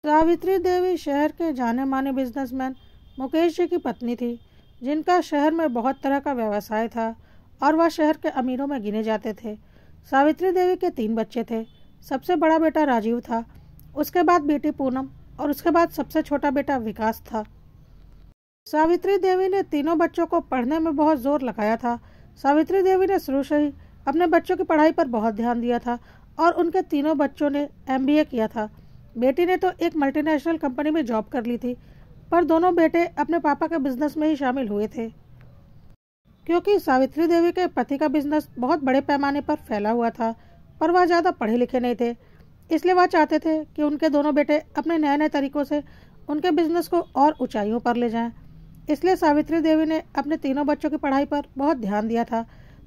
सावित्री देवी शहर के जाने माने बिजनेसमैन मुकेश जी की पत्नी थी, जिनका शहर में बहुत तरह का व्यवसाय था और वह शहर के अमीरों में गिने जाते थे। सावित्री देवी के 3 बच्चे थे। सबसे बड़ा बेटा राजीव था, उसके बाद बेटी पूनम और उसके बाद सबसे छोटा बेटा विकास था। सावित्री देवी ने तीनों बच्चों को पढ़ने में बहुत जोर लगाया था। सावित्री देवी ने शुरू से ही अपने बच्चों की पढ़ाई पर बहुत ध्यान दिया था और उनके तीनों बच्चों ने MBA किया था। बेटी ने तो एक मल्टीनेशनल कंपनी में जॉब कर ली थी, पर दोनों बेटे अपने पापा के बिजनेस में ही शामिल हुए थे। क्योंकि सावित्री देवी के पति का बिजनेस बहुत बड़े पैमाने पर फैला हुआ था, पर वह ज़्यादा पढ़े लिखे नहीं थे, इसलिए वह चाहते थे कि उनके दोनों बेटे अपने नए नए तरीकों से उनके बिजनेस को और ऊंचाइयों पर ले जाएं। इसलिए सावित्री देवी ने अपने तीनों बच्चों की पढ़ाई पर बहुत ध्यान दिया था,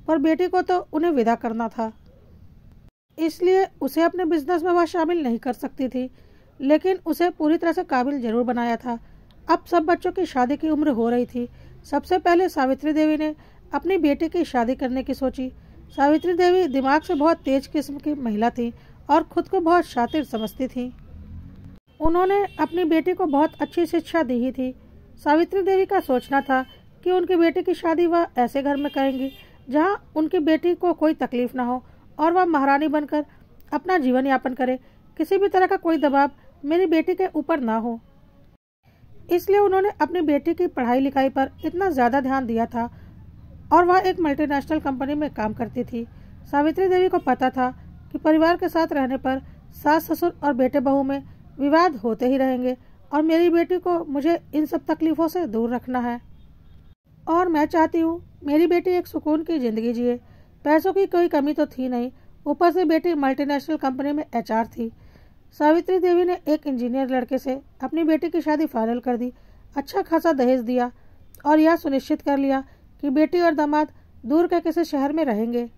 पर बेटी को तो उन्हें विदा करना था, इसलिए उसे अपने बिजनेस में वह शामिल नहीं कर सकती थी, लेकिन उसे पूरी तरह से काबिल जरूर बनाया था। अब सब बच्चों की शादी की उम्र हो रही थी। सबसे पहले सावित्री देवी ने अपनी बेटी की शादी करने की सोची। सावित्री देवी दिमाग से बहुत तेज किस्म की महिला थी और खुद को बहुत शातिर समझती थी। उन्होंने अपनी बेटी को बहुत अच्छी शिक्षा दी ही थी। सावित्री देवी का सोचना था कि उनकी बेटी की शादी वह ऐसे घर में करेंगी जहां उनकी बेटी को कोई तकलीफ ना हो और वह महारानी बनकर अपना जीवन यापन करे। किसी भी तरह का कोई दबाव मेरी बेटी के ऊपर ना हो, इसलिए उन्होंने अपनी बेटी की पढ़ाई लिखाई पर इतना ज़्यादा ध्यान दिया था और वह एक मल्टीनेशनल कंपनी में काम करती थी। सावित्री देवी को पता था कि परिवार के साथ रहने पर सास ससुर और बेटे बहू में विवाद होते ही रहेंगे और मेरी बेटी को मुझे इन सब तकलीफ़ों से दूर रखना है और मैं चाहती हूँ मेरी बेटी एक सुकून की ज़िंदगी जिए। पैसों की कोई कमी तो थी नहीं, ऊपर से बेटी मल्टीनेशनल कंपनी में HR थी। सावित्री देवी ने एक इंजीनियर लड़के से अपनी बेटी की शादी फाइनल कर दी, अच्छा खासा दहेज दिया और यह सुनिश्चित कर लिया कि बेटी और दामाद दूर के किसी शहर में रहेंगे।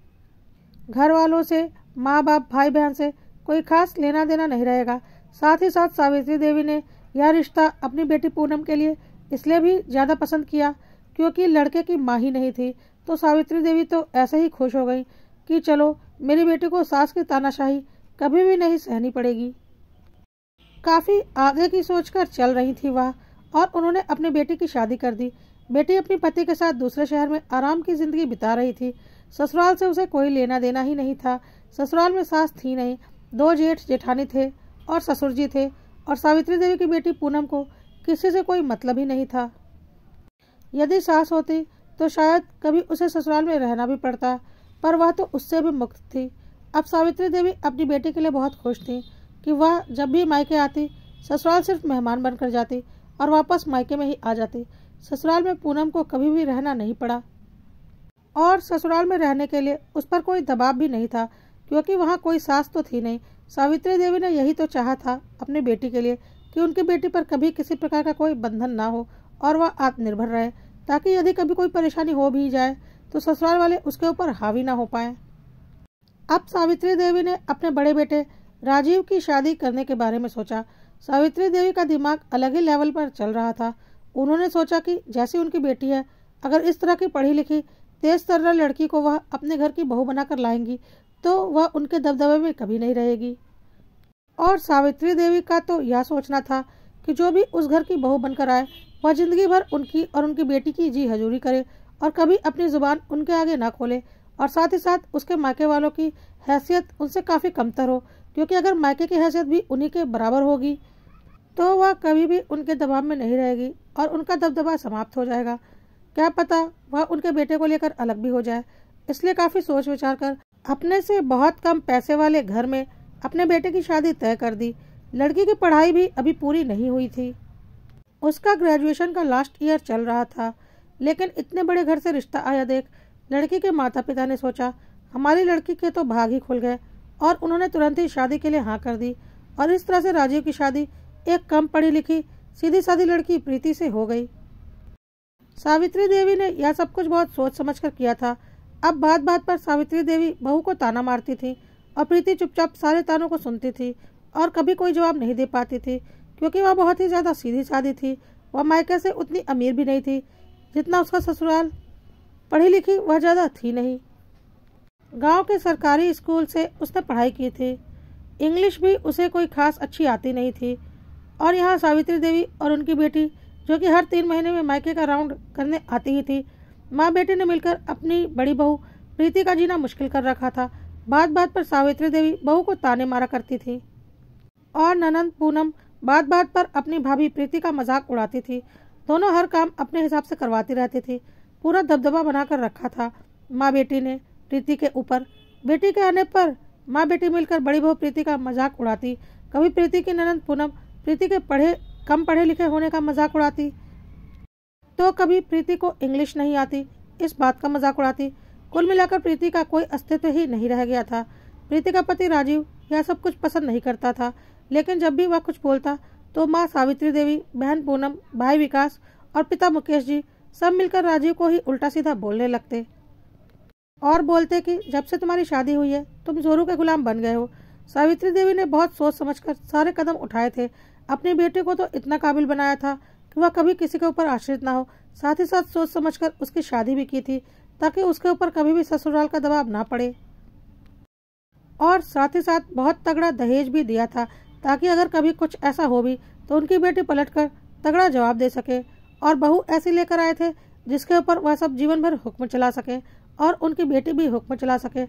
घर वालों से, माँ बाप, भाई बहन से कोई खास लेना देना नहीं रहेगा। साथ ही साथ सावित्री देवी ने यह रिश्ता अपनी बेटी पूनम के लिए इसलिए भी ज़्यादा पसंद किया क्योंकि लड़के की माँ ही नहीं थी, तो सावित्री देवी तो ऐसे ही खुश हो गई कि चलो मेरी बेटी को सास की तानाशाही कभी भी नहीं सहनी पड़ेगी। काफ़ी आगे की सोचकर चल रही थी वह और उन्होंने अपनी बेटी की शादी कर दी। बेटी अपने पति के साथ दूसरे शहर में आराम की ज़िंदगी बिता रही थी। ससुराल से उसे कोई लेना देना ही नहीं था। ससुराल में सास थी नहीं, 2 जेठ जेठानी थे और ससुर जी थे और सावित्री देवी की बेटी पूनम को किसी से कोई मतलब ही नहीं था। यदि सास होती तो शायद कभी उसे ससुराल में रहना भी पड़ता, पर वह तो उससे भी मुक्त थी। अब सावित्री देवी अपनी बेटी के लिए बहुत खुश थी कि वह जब भी मायके आती ससुराल सिर्फ मेहमान बनकर जाती और वापस मायके में ही आ जाती। ससुराल में पूनम को कभी भी रहना नहीं पड़ा और ससुराल में रहने के लिए उस पर कोई दबाव भी नहीं था क्योंकि वहाँ कोई सास तो थी नहीं। सावित्री देवी ने यही तो चाहा था अपनी बेटी के लिए कि उनकी बेटी पर कभी किसी प्रकार का कोई बंधन ना हो और वह आत्मनिर्भर रहे, ताकि यदि कभी कोई परेशानी हो भी जाए तो ससुराल वाले उसके ऊपर हावी ना हो पाए। अब सावित्री देवी ने अपने बड़े बेटे राजीव की शादी करने के बारे में सोचा। सावित्री देवी का दिमाग अलग ही लेवल पर चल रहा था। उन्होंने सोचा कि जैसी उनकी बेटी है, अगर इस तरह की पढ़ी लिखी तेज तर्रा लड़की को वह अपने घर की बहू बनाकर लाएंगी तो वह उनके दबदबे में कभी नहीं रहेगी। और सावित्री देवी का तो यह सोचना था कि जो भी उस घर की बहू बनकर आए वह जिंदगी भर उनकी और उनकी बेटी की जी हजूरी करे और कभी अपनी जुबान उनके आगे ना खोले, और साथ ही साथ उसके मायके वालों की हैसियत उनसे काफ़ी कमतर हो, क्योंकि अगर मायके की हैसियत भी उन्हीं के बराबर होगी तो वह कभी भी उनके दबाव में नहीं रहेगी और उनका दबदबा समाप्त हो जाएगा। क्या पता वह उनके बेटे को लेकर अलग भी हो जाए। इसलिए काफ़ी सोच विचार कर अपने से बहुत कम पैसे वाले घर में अपने बेटे की शादी तय कर दी। लड़की की पढ़ाई भी अभी पूरी नहीं हुई थी, उसका ग्रेजुएशन का लास्ट ईयर चल रहा था, लेकिन इतने बड़े घर से रिश्ता आया देख लड़की के माता पिता ने सोचा हमारी लड़की के तो भाग ही खुल गए और उन्होंने तुरंत ही शादी के लिए हाँ कर दी। और इस तरह से राजीव की शादी एक कम पढ़ी लिखी सीधी सादी लड़की प्रीति से हो गई। सावित्री देवी ने यह सब कुछ बहुत सोच समझ कर किया था। अब बात बात पर सावित्री देवी बहू को ताना मारती थी और प्रीति चुपचाप सारे तानों को सुनती थी और कभी कोई जवाब नहीं दे पाती थी क्योंकि वह बहुत ही ज़्यादा सीधी सादी थी। वह मायके से उतनी अमीर भी नहीं थी जितना उसका ससुराल, पढ़ी लिखी वह ज़्यादा थी नहीं। गांव के सरकारी स्कूल से उसने पढ़ाई की थी। इंग्लिश भी उसे कोई खास अच्छी आती नहीं थी। और यहाँ सावित्री देवी और उनकी बेटी, जो कि हर 3 महीने में मायके का राउंड करने आती ही थी, माँ बेटी ने मिलकर अपनी बड़ी बहू प्रीति का जीना मुश्किल कर रखा था। बात बात पर सावित्री देवी बहू को ताने मारा करती थी और ननंद पूनम बात बात पर अपनी भाभी प्रीति का मजाक उड़ाती थी। दोनों हर काम अपने हिसाब से करवाती रहती थी। पूरा दबदबा बनाकर रखा था माँ बेटी ने प्रीति के ऊपर। बेटी के आने पर माँ बेटी मिलकर बड़ी बहू प्रीति का मजाक उड़ाती। कभी प्रीति की ननंद पूनम प्रीति के कम पढ़े लिखे होने का मजाक उड़ाती, तो कभी प्रीति को इंग्लिश नहीं आती इस बात का मजाक उड़ाती। कुल मिलाकर प्रीति का कोई अस्तित्व ही नहीं रह गया था। प्रीति का पति राजीव यह सब कुछ पसंद नहीं करता था, लेकिन जब भी वह कुछ बोलता तो माँ सावित्री देवी, बहन पूनम, भाई विकास और पिता मुकेश जी सब मिलकर राजीव को ही उल्टा सीधा बोलने लगते और बोलते कि जब से तुम्हारी शादी हुई है तुम जोरू के गुलाम बन गए हो। सावित्री देवी ने बहुत सोच समझकर सारे कदम उठाए थे। अपने बेटे को तो इतना काबिल बनाया था कि वह कभी किसी के ऊपर आश्रित ना हो। साथ ही साथ सोच समझकर उसकी शादी भी की थी ताकि उसके ऊपर कभी भी ससुराल का दबाव ना पड़े, और साथ ही साथ बहुत तगड़ा दहेज भी दिया था ताकि अगर कभी कुछ ऐसा हो भी तो उनकी बेटी पलटकर तगड़ा जवाब दे सके। और बहू ऐसी लेकर आए थे जिसके ऊपर वह सब जीवन भर हुक्म चला सके और उनकी बेटी भी हुक्म चला सके।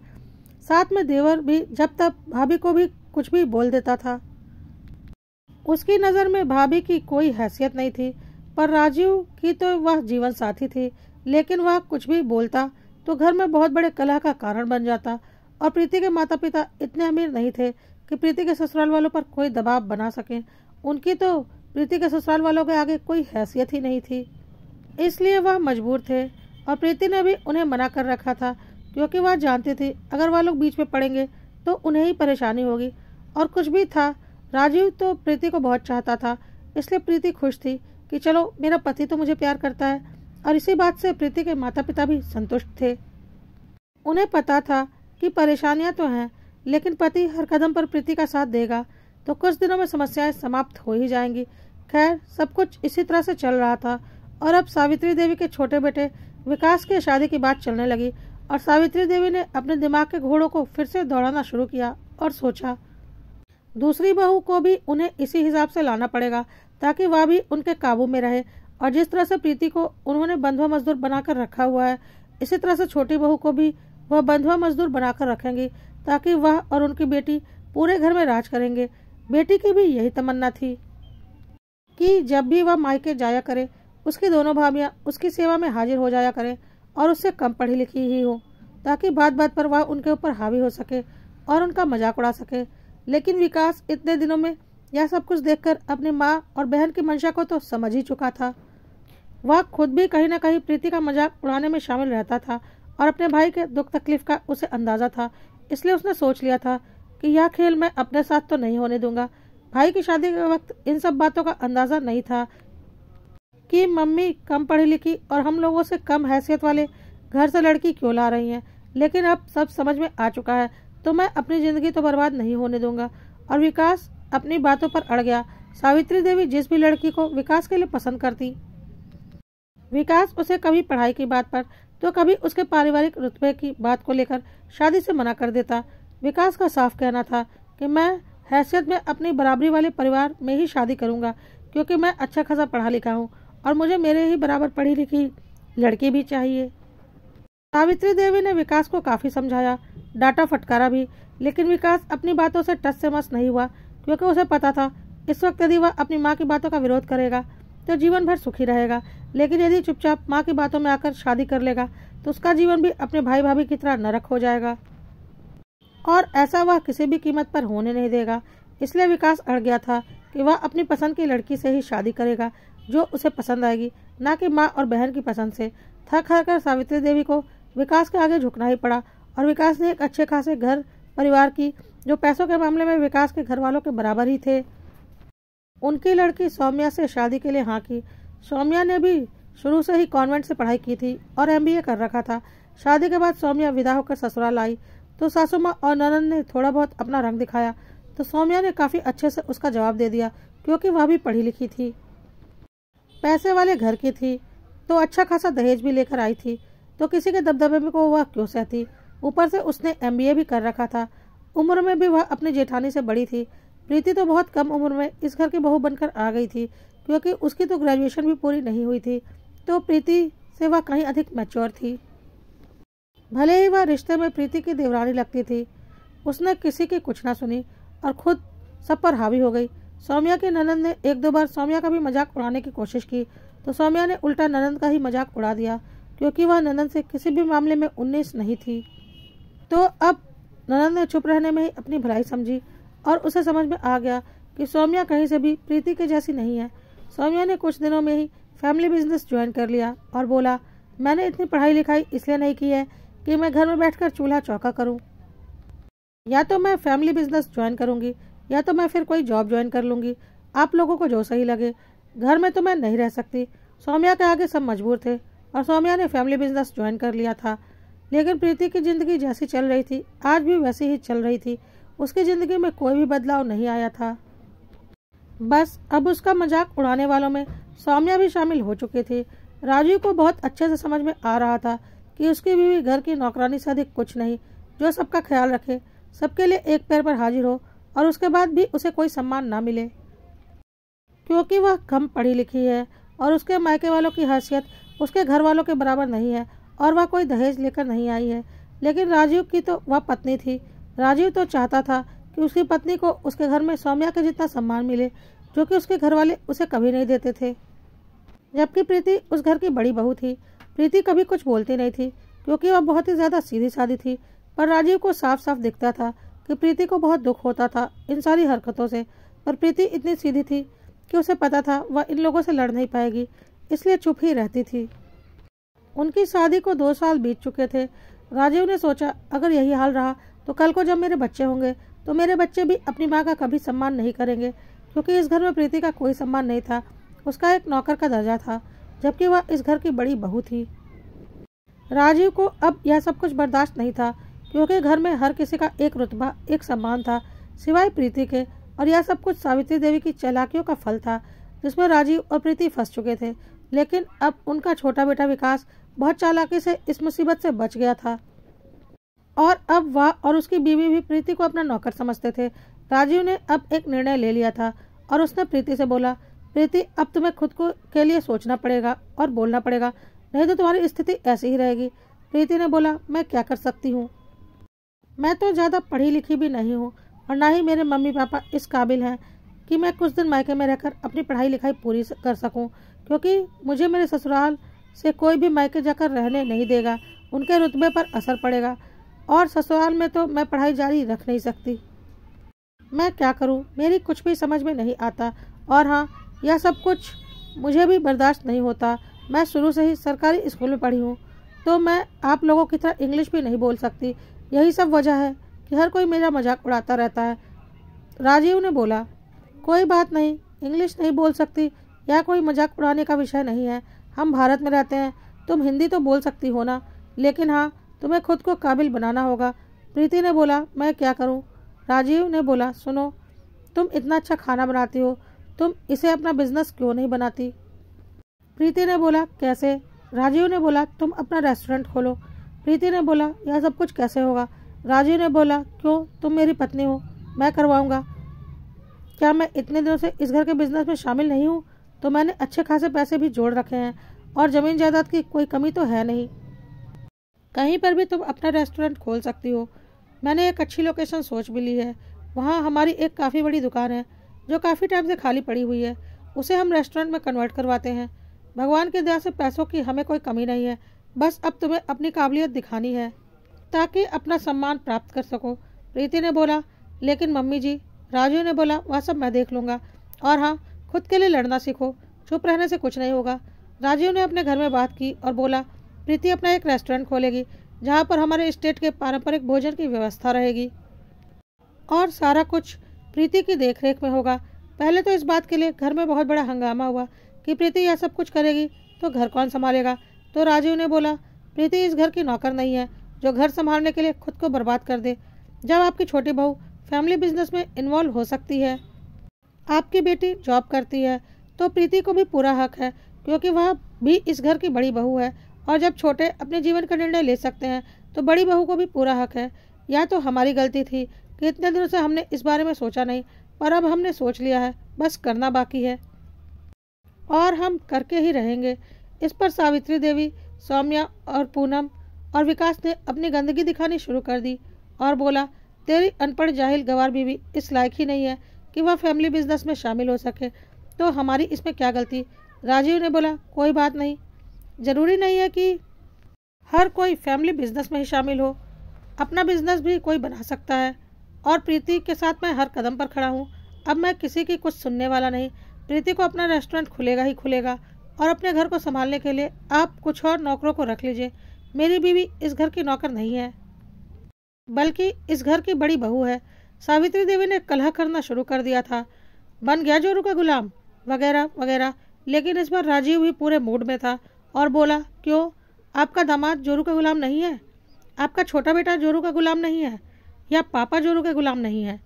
साथ में देवर भी जब तक भाभी को भी कुछ भी बोल देता था। उसकी नज़र में भाभी की कोई हैसियत नहीं थी, पर राजीव की तो वह जीवन साथी थी। लेकिन वह कुछ भी बोलता तो घर में बहुत बड़े कलह का कारण बन जाता। और प्रीति के माता पिता इतने अमीर नहीं थे कि प्रीति के ससुराल वालों पर कोई दबाव बना सकें। उनकी तो प्रीति के ससुराल वालों के आगे कोई हैसियत ही नहीं थी, इसलिए वह मजबूर थे। और प्रीति ने भी उन्हें मना कर रखा था, क्योंकि वह जानती थी अगर वह लोग बीच में पड़ेंगे तो उन्हें ही परेशानी होगी। और कुछ भी था, राजीव तो प्रीति को बहुत चाहता था, इसलिए प्रीति खुश थी कि चलो मेरा पति तो मुझे प्यार करता है। और इसी बात से प्रीति के माता पिता भी संतुष्ट थे। उन्हें पता था कि परेशानियां तो हैं, लेकिन पति हर कदम पर प्रीति का साथ देगा तो कुछ दिनों में समस्याएं समाप्त हो ही जाएंगी। खैर, सब कुछ इसी तरह से चल रहा था। और अब सावित्री देवी के छोटे बेटे विकास की शादी की बात चलने लगी और सावित्री देवी ने अपने दिमाग के घोड़ों को फिर से दौड़ाना शुरू किया और सोचा दूसरी बहू को भी उन्हें इसी हिसाब से लाना पड़ेगा ताकि वह भी उनके काबू में रहे। और जिस तरह से प्रीति को उन्होंने बंधुआ मजदूर बनाकर रखा हुआ है, इसी तरह से छोटी बहू को भी वह बंधुआ मजदूर बनाकर रखेंगी ताकि वह और उनकी बेटी पूरे घर में राज करेंगे। बेटी की भी यही तमन्ना थी कि जब भी वह मायके जाया करे उसकी दोनों भाभियां उसकी सेवा में हाजिर हो जाया करें और उससे कम पढ़ी लिखी ही हो, ताकि बात बात पर वह उनके ऊपर हावी हो सके और उनका मजाक उड़ा सके। लेकिन विकास इतने दिनों में यह सब कुछ देखकर अपनी माँ और बहन की मंशा को तो समझ ही चुका था। वह खुद भी कहीं न कहीं प्रीति का मजाक उड़ाने में शामिल रहता था और अपने भाई के दुख तकलीफ का उसे अंदाजा था। इसलिए उसने सोच लिया था कि यह खेल मैं अपने साथ तो नहीं होने दूंगा। भाई की शादी के वक्त इन सब बातों का अंदाजा नहीं था कि मम्मी कम पढ़ी लिखी और हम लोगों से कम हैसियत वाले घर से लड़की क्यों ला रही हैं, लेकिन अब सब समझ में आ चुका है तो मैं अपनी जिंदगी तो बर्बाद नहीं होने दूंगा। और विकास अपनी बातों पर अड़ गया। सावित्री देवी जिस भी लड़की को विकास के लिए पसंद करती, विकास उसे कभी पढ़ाई की बात पर तो कभी उसके पारिवारिक रुतबे की बात को लेकर शादी से मना कर देता। विकास का साफ कहना था कि मैं हैसियत में अपनी बराबरी वाले परिवार में ही शादी करूंगा, क्योंकि मैं अच्छा खासा पढ़ा लिखा हूँ और मुझे मेरे ही बराबर पढ़ी लिखी लड़की भी चाहिए। सावित्री देवी ने विकास को काफ़ी समझाया, डांटा फटकारा भी, लेकिन विकास अपनी बातों से टस से मस नहीं हुआ, क्योंकि उसे पता था इस वक्त यदि वह अपनी माँ की बातों का विरोध करेगा तो जीवन भर सुखी रहेगा, लेकिन यदि चुपचाप माँ की बातों में आकर शादी कर लेगा तो उसका जीवन भी अपने भाई भाभी की तरह नरक हो जाएगा, और ऐसा वह किसी भी कीमत पर होने नहीं देगा। इसलिए विकास अड़ गया था कि वह अपनी पसंद की लड़की से ही शादी करेगा जो उसे पसंद आएगी, ना कि माँ और बहन की पसंद से। थक हार कर सावित्री देवी को विकास के आगे झुकना ही पड़ा, और विकास ने एक अच्छे खासे घर परिवार की, जो पैसों के मामले में विकास के घर वालों के बराबर ही थे, उनकी लड़की सौम्या से शादी के लिए हाँ की। सौम्या ने भी शुरू से ही कॉन्वेंट से पढ़ाई की थी और MBA कर रखा था। शादी के बाद सौम्या विदा होकर ससुराल आई तो सासू माँ और ननद ने थोड़ा बहुत अपना रंग दिखाया, तो सौम्या ने काफ़ी अच्छे से उसका जवाब दे दिया, क्योंकि वह भी पढ़ी लिखी थी, पैसे वाले घर की थी, तो अच्छा खासा दहेज भी लेकर आई थी, तो किसी के दबदबे में को वह क्यों सहती। ऊपर से उसने MBA भी कर रखा था, उम्र में भी वह अपनी जेठानी से बड़ी थी, प्रीति तो बहुत कम उम्र में इस घर की बहू बनकर आ गई थी, क्योंकि उसकी तो ग्रेजुएशन भी पूरी नहीं हुई थी, तो प्रीति से वह कहीं अधिक मैच्योर थी। भले ही वह रिश्ते में प्रीति की देवरानी लगती थी, उसने किसी की कुछ ना सुनी और खुद सब पर हावी हो गई। सौम्या की ननद ने एक दो बार सौम्या का भी मजाक उड़ाने की कोशिश की, तो सौम्या ने उल्टा ननद का ही मजाक उड़ा दिया, क्योंकि वह ननद से किसी भी मामले में 19 नहीं थी। तो अब ननद ने चुप रहने में ही अपनी भलाई समझी और उसे समझ में आ गया कि सौम्या कहीं से भी प्रीति के जैसी नहीं है। सौम्या ने कुछ दिनों में ही फैमिली बिजनेस ज्वाइन कर लिया और बोला, मैंने इतनी पढ़ाई लिखाई इसलिए नहीं की है कि मैं घर में बैठकर चूल्हा चौका करूं। या तो मैं फैमिली बिजनेस ज्वाइन करूंगी या तो मैं फिर कोई जॉब ज्वाइन कर लूंगी, आप लोगों को जो सही लगे। घर में तो मैं नहीं रह सकती। सौम्या के आगे सब मजबूर थे और सौम्या ने फैमिली बिजनेस ज्वाइन कर लिया था। लेकिन प्रीति की जिंदगी जैसी चल रही थी आज भी वैसी ही चल रही थी। उसकी जिंदगी में कोई भी बदलाव नहीं आया था। बस अब उसका मजाक उड़ाने वालों में सौम्या भी शामिल हो चुकी थी। राजीव को बहुत अच्छे से समझ में आ रहा था कि उसकी बीवी घर की नौकरानी से अधिक कुछ नहीं, जो सबका ख्याल रखे, सबके लिए एक पैर पर हाजिर हो और उसके बाद भी उसे कोई सम्मान ना मिले, क्योंकि वह कम पढ़ी लिखी है और उसके मायके वालों की हैसियत उसके घर वालों के बराबर नहीं है और वह कोई दहेज लेकर नहीं आई है। लेकिन राजीव की तो वह पत्नी थी। राजीव तो चाहता था कि उसकी पत्नी को उसके घर में सौम्या के जितना सम्मान मिले, जो कि उसके घर वाले उसे कभी नहीं देते थे। जबकि प्रीति उस घर की बड़ी बहू थी। प्रीति कभी कुछ बोलती नहीं थी, क्योंकि वह बहुत ही ज़्यादा सीधी सादी थी, पर राजीव को साफ साफ दिखता था कि प्रीति को बहुत दुख होता था इन सारी हरकतों से। पर प्रीति इतनी सीधी थी कि उसे पता था वह इन लोगों से लड़ नहीं पाएगी, इसलिए चुप ही रहती थी। उनकी शादी को 2 साल बीत चुके थे। राजीव ने सोचा, अगर यही हाल रहा तो कल को जब मेरे बच्चे होंगे तो मेरे बच्चे भी अपनी माँ का कभी सम्मान नहीं करेंगे, क्योंकि इस घर में प्रीति का कोई सम्मान नहीं था। उसका एक नौकर का दर्जा था, जबकि वह इस घर की बड़ी बहू थी। राजीव को अब यह सब कुछ बर्दाश्त नहीं था, क्योंकि घर में हर किसी का एक रुतबा, एक सम्मान था, सिवाय प्रीति के। और यह सब कुछ सावित्री देवी की चालाकियों का फल था, जिसमें राजीव और प्रीति फंस चुके थे। लेकिन अब उनका छोटा बेटा विकास बहुत चालाकी से इस मुसीबत से बच गया था, और अब वह और उसकी बीवी भी प्रीति को अपना नौकर समझते थे। राजीव ने अब एक निर्णय ले लिया था और उसने प्रीति से बोला, प्रीति, अब तुम्हें खुद को के लिए सोचना पड़ेगा और बोलना पड़ेगा, नहीं तो तुम्हारी स्थिति ऐसी ही रहेगी। प्रीति ने बोला, मैं क्या कर सकती हूँ, मैं तो ज़्यादा पढ़ी लिखी भी नहीं हूँ और ना ही मेरे मम्मी पापा इस काबिल हैं कि मैं कुछ दिन मायके में रहकर अपनी पढ़ाई लिखाई पूरी कर सकूँ, क्योंकि मुझे मेरे ससुराल से कोई भी मायके जाकर रहने नहीं देगा, उनके रुतबे पर असर पड़ेगा और ससुराल में तो मैं पढ़ाई जारी रख नहीं सकती। मैं क्या करूं, मेरी कुछ भी समझ में नहीं आता। और हाँ, यह सब कुछ मुझे भी बर्दाश्त नहीं होता। मैं शुरू से ही सरकारी स्कूल में पढ़ी हूँ, तो मैं आप लोगों की तरह इंग्लिश भी नहीं बोल सकती। यही सब वजह है कि हर कोई मेरा मजाक उड़ाता रहता है। राजीव ने बोला, कोई बात नहीं, इंग्लिश नहीं बोल सकती यह कोई मजाक उड़ाने का विषय नहीं है। हम भारत में रहते हैं, तुम हिंदी तो बोल सकती हो ना, लेकिन हाँ, तुम्हें खुद को काबिल बनाना होगा। प्रीति ने बोला, मैं क्या करूं? राजीव ने बोला, सुनो, तुम इतना अच्छा खाना बनाती हो, तुम इसे अपना बिजनेस क्यों नहीं बनाती? प्रीति ने बोला, कैसे? राजीव ने बोला, तुम अपना रेस्टोरेंट खोलो। प्रीति ने बोला, यह सब कुछ कैसे होगा? राजीव ने बोला, क्यों, तुम मेरी पत्नी हो, मैं करवाऊंगा। क्या मैं इतने दिनों से इस घर के बिजनेस में शामिल नहीं हूँ? तो मैंने अच्छे खासे पैसे भी जोड़ रखे हैं और जमीन जायदाद की कोई कमी तो है नहीं। कहीं पर भी तुम अपना रेस्टोरेंट खोल सकती हो। मैंने एक अच्छी लोकेशन सोच भी ली है। वहाँ हमारी एक काफ़ी बड़ी दुकान है जो काफ़ी टाइम से खाली पड़ी हुई है, उसे हम रेस्टोरेंट में कन्वर्ट करवाते हैं। भगवान की दया से पैसों की हमें कोई कमी नहीं है, बस अब तुम्हें अपनी काबिलियत दिखानी है ताकि अपना सम्मान प्राप्त कर सको। प्रीति ने बोला, लेकिन मम्मी जी। राजू ने बोला, वह सब मैं देख लूँगा, और हाँ, खुद के लिए लड़ना सीखो, चुप रहने से कुछ नहीं होगा। राजीव ने अपने घर में बात की और बोला, प्रीति अपना एक रेस्टोरेंट खोलेगी जहाँ पर हमारे स्टेट के पारंपरिक भोजन की व्यवस्था रहेगी और सारा कुछ प्रीति की देखरेख में होगा। पहले तो इस बात के लिए घर में बहुत बड़ा हंगामा हुआ कि प्रीति यह सब कुछ करेगी तो घर कौन संभालेगा। तो राजीव ने बोला, प्रीति इस घर की नौकर नहीं है जो घर संभालने के लिए खुद को बर्बाद कर दे। जब आपकी छोटी बहू फैमिली बिजनेस में इन्वॉल्व हो सकती है, आपकी बेटी जॉब करती है, तो प्रीति को भी पूरा हक है, क्योंकि वह भी इस घर की बड़ी बहू है। और जब छोटे अपने जीवन का निर्णय ले सकते हैं तो बड़ी बहू को भी पूरा हक है। या तो हमारी गलती थी कि इतने दिनों से हमने इस बारे में सोचा नहीं, पर अब हमने सोच लिया है, बस करना बाकी है और हम करके ही रहेंगे। इस पर सावित्री देवी, सौम्या और पूनम और विकास ने अपनी गंदगी दिखानी शुरू कर दी और बोला, तेरी अनपढ़ जाहिल गवार बीवी इस लायक ही नहीं है कि वह फैमिली बिजनेस में शामिल हो सके, तो हमारी इसमें क्या गलती। राजीव ने बोला, कोई बात नहीं, ज़रूरी नहीं है कि हर कोई फैमिली बिजनेस में ही शामिल हो, अपना बिजनेस भी कोई बना सकता है। और प्रीति के साथ मैं हर कदम पर खड़ा हूँ। अब मैं किसी की कुछ सुनने वाला नहीं। प्रीति को अपना रेस्टोरेंट खुलेगा ही खुलेगा और अपने घर को संभालने के लिए आप कुछ और नौकरों को रख लीजिए। मेरी बीवी इस घर की नौकर नहीं है, बल्कि इस घर की बड़ी बहू है। सावित्री देवी ने कलह करना शुरू कर दिया था, बन गया जोरू का गुलाम वगैरह वगैरह। लेकिन इस बार राजीव भी पूरे मूड में था और बोला, क्यों, आपका दामाद जोरू का गुलाम नहीं है? आपका छोटा बेटा जोरू का गुलाम नहीं है? या पापा जोरू के गुलाम नहीं है?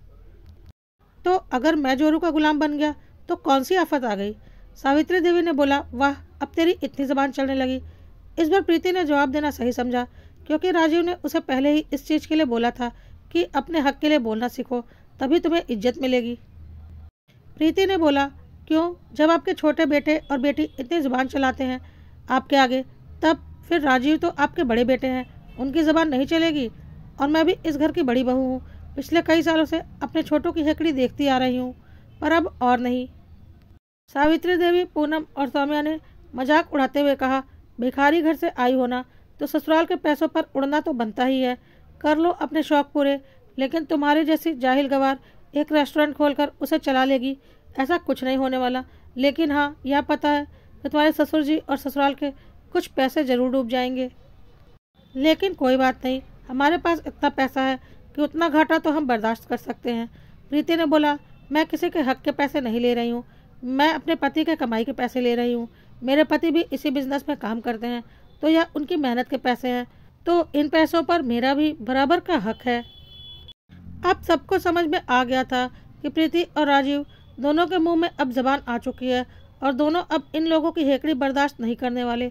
तो अगर मैं जोरू का गुलाम बन गया तो कौन सी आफत आ गई? सावित्री देवी ने बोला, वाह, अब तेरी इतनी जबान चलने लगी। इस बार प्रीति ने जवाब देना सही समझा, क्योंकि राजीव ने उसे पहले ही इस चीज़ के लिए बोला था कि अपने हक के लिए बोलना सीखो, तभी तुम्हें इज्जत मिलेगी। प्रीति ने बोला, क्यों, जब आपके छोटे बेटे और बेटी इतनी ज़ुबान चलाते हैं आपके आगे, तब फिर राजीव तो आपके बड़े बेटे हैं, उनकी ज़बान नहीं चलेगी? और मैं भी इस घर की बड़ी बहू हूँ, पिछले कई सालों से अपने छोटों की हेकड़ी देखती आ रही हूँ, पर अब और नहीं। सावित्री देवी, पूनम और सौम्या ने मजाक उड़ाते हुए कहा, भिखारी घर से आई होना तो ससुराल के पैसों पर उड़ना तो बनता ही है, कर लो अपने शौक पूरे। लेकिन तुम्हारे जैसी जाहिल गवार एक रेस्टोरेंट खोलकर उसे चला लेगी, ऐसा कुछ नहीं होने वाला। लेकिन हाँ, यह पता है कि तुम्हारे ससुर जी और ससुराल के कुछ पैसे जरूर डूब जाएंगे। लेकिन कोई बात नहीं, हमारे पास इतना पैसा है कि उतना घाटा तो हम बर्दाश्त कर सकते हैं। प्रीति ने बोला, मैं किसी के हक के पैसे नहीं ले रही हूँ, मैं अपने पति के कमाई के पैसे ले रही हूँ। मेरे पति भी इसी बिजनेस में काम करते हैं, तो यह उनकी मेहनत के पैसे हैं, तो इन पैसों पर मेरा भी बराबर का हक है। अब सबको समझ में आ गया था कि प्रीति और राजीव दोनों के मुंह में अब जबान आ चुकी है और दोनों अब इन लोगों की हेकड़ी बर्दाश्त नहीं करने वाले।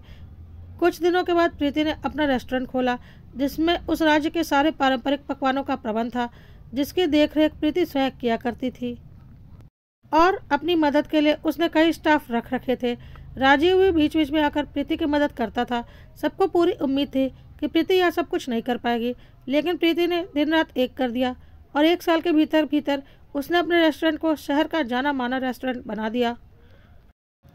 कुछ दिनों के बाद प्रीति ने अपना रेस्टोरेंट खोला, जिसमें उस राज्य के सारे पारंपरिक पकवानों का प्रबंध था, जिसकी देखरेख प्रीति स्वयं किया करती थी। और अपनी मदद के लिए उसने कई स्टाफ रख रखे थे। राजीव भी बीच बीच में आकर प्रीति की मदद करता था। सबको पूरी उम्मीद थी कि प्रीति यह सब कुछ नहीं कर पाएगी, लेकिन प्रीति ने दिन रात एक कर दिया और 1 साल के भीतर भीतर उसने अपने रेस्टोरेंट को शहर का जाना माना रेस्टोरेंट बना दिया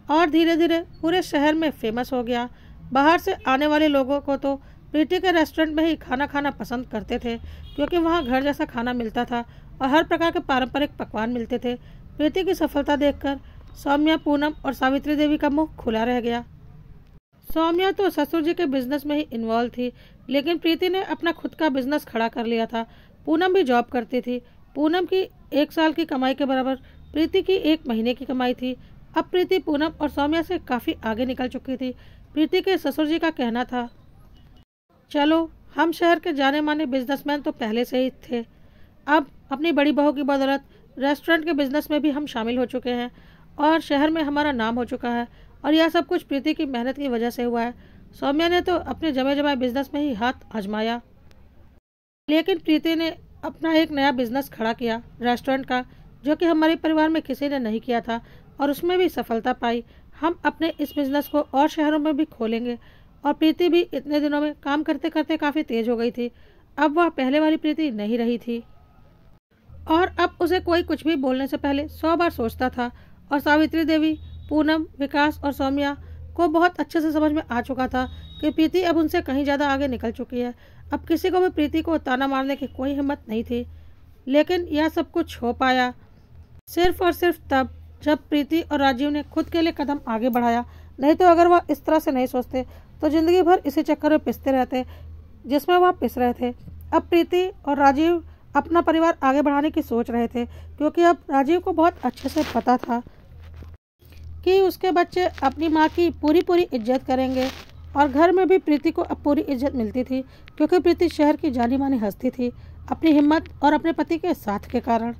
और धीरे धीरे पूरे शहर में फेमस हो गया। बाहर से आने वाले लोगों को तो प्रीति के रेस्टोरेंट में ही खाना खाना पसंद करते थे, क्योंकि वहाँ घर जैसा खाना मिलता था और हर प्रकार के पारंपरिक पकवान मिलते थे। प्रीति की सफलता देखकर सौम्या, पूनम और सावित्री देवी का मुंह खुला रह गया। सौम्या तो ससुर जी के बिजनेस में ही इन्वॉल्व थी, लेकिन प्रीति ने अपना खुद का बिजनेस खड़ा कर लिया था। पूनम भी जॉब करती थी। पूनम की 1 साल की कमाई के बराबर प्रीति की 1 महीने की कमाई थी। अब प्रीति पूनम और सौम्या से काफ़ी आगे निकल चुकी थी। प्रीति के ससुर जी का कहना था, चलो, हम शहर के जाने माने बिजनेसमैन तो पहले से ही थे, अब अपनी बड़ी बहू की बदौलत रेस्टोरेंट के बिजनेस में भी हम शामिल हो चुके हैं और शहर में हमारा नाम हो चुका है, और यह सब कुछ प्रीति की मेहनत की वजह से हुआ है। सौम्या ने तो अपने जमे जमाए बिजनेस में ही हाथ आजमाया, लेकिन प्रीति ने अपना एक नया बिजनेस खड़ा किया रेस्टोरेंट का, जो कि हमारे परिवार में किसी ने नहीं किया था, और उसमें भी सफलता पाई। हम अपने इस बिजनेस को और शहरों में भी खोलेंगे। और प्रीति भी इतने दिनों में काम करते करते काफ़ी तेज हो गई थी। अब वह पहले वाली प्रीति नहीं रही थी और अब उसे कोई कुछ भी बोलने से पहले 100 बार सोचता था। और सावित्री देवी, पूनम, विकास और सौम्या को बहुत अच्छे से समझ में आ चुका था कि प्रीति अब उनसे कहीं ज़्यादा आगे निकल चुकी है। अब किसी को भी प्रीति को ताना मारने की कोई हिम्मत नहीं थी। लेकिन यह सब कुछ हो पाया सिर्फ और सिर्फ तब जब प्रीति और राजीव ने खुद के लिए कदम आगे बढ़ाया। नहीं तो अगर वह इस तरह से नहीं सोचते तो जिंदगी भर इसी चक्कर में पिसते रहते जिसमें वह पिस रहे थे। अब प्रीति और राजीव अपना परिवार आगे बढ़ाने की सोच रहे थे, क्योंकि अब राजीव को बहुत अच्छे से पता था कि उसके बच्चे अपनी माँ की पूरी पूरी इज्जत करेंगे। और घर में भी प्रीति को अब पूरी इज्जत मिलती थी, क्योंकि प्रीति शहर की जानी मानी हस्ती थी, अपनी हिम्मत और अपने पति के साथ के कारण।